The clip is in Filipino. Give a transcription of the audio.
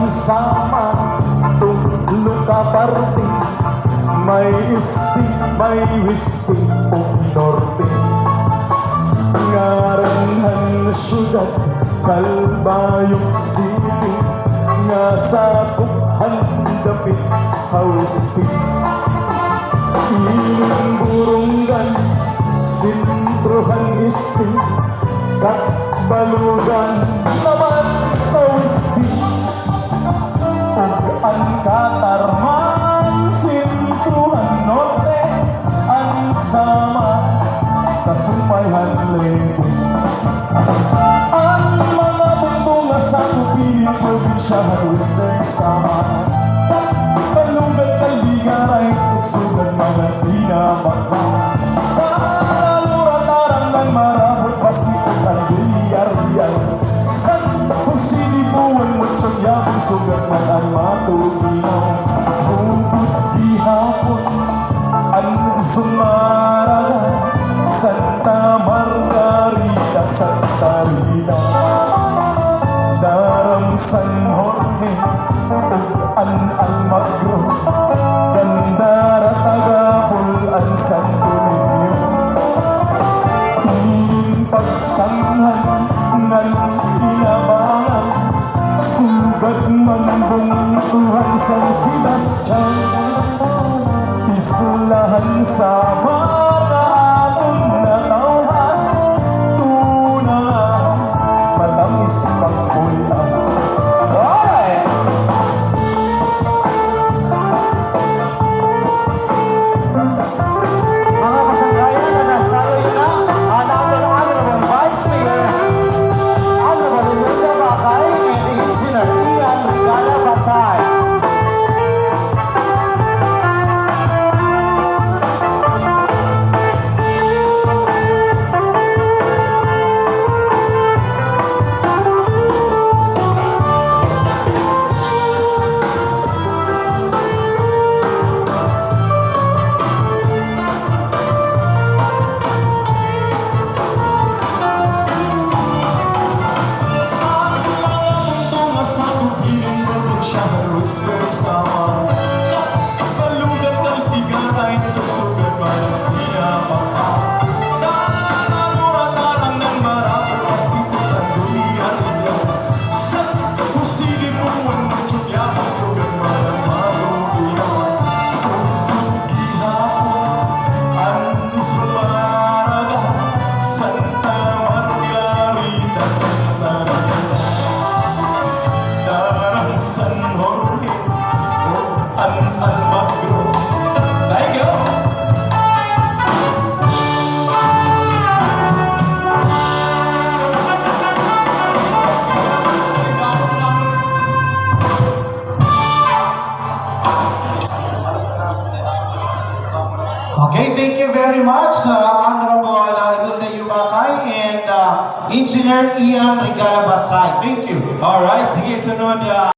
sama tulong ka parte, may isti, may wisti o norte. Ngaranhan syudad, Calbayog City, nga sa tukhan dapit hawisti. Iling burunggan, sintrohan isti, katbalugan naman hawisti. Ug ang katarman, sintrohan norte, ang sama kasumpayhan lente. Ang mga bumbunga sa Tupiling probinsya, Western Samar, Balugad, Kalbigan, Rights, Ugsugan, mga tinamaka. Nalura-tarang ng marabot, Pasipot, Algiliar-Rial, Santa Jose, Libuan, Muchong, Yabong, Sugat, Manan, Matuginaw, Bubut, Gihapon, ang Sumaraga, Santa Margarita, Santa Rita, Daram San Jorge, An Almagro, Gandara, Tagapul, ang Santo Niño. Pagsanghan ng inabangan, sugat manbong Tuhan San Sebastian, isulahan sa mga atong natawhan, tunangan matamis pagkulang. Alright! Mga kasangkayan na nasaloy na ang ating Honorable Vice Mayor, Honorable Imelda Bakay, and Engineer Ian Rigala Basay. Sa Tupiling probinsya, Western Samar, Balugad, Kalbigan, Rights, Ugsugan, mga tinamaka. Nalura-tarang ng marabot, Pasipot, Algiliar-Rial, Santa Jose, Libuan, Muchong, Yabong, Sugat, mga matuginaw. Bubut, Gihapon, ang Sumaraga, Santa Margarita, Santa Rita, Darang San Jorge, An Almagro. Thank you! Okay, thank you very much, Honorable Imelda Bakay and Engineer Ian Rigala Basay. Thank you. Alright, sige, sunod.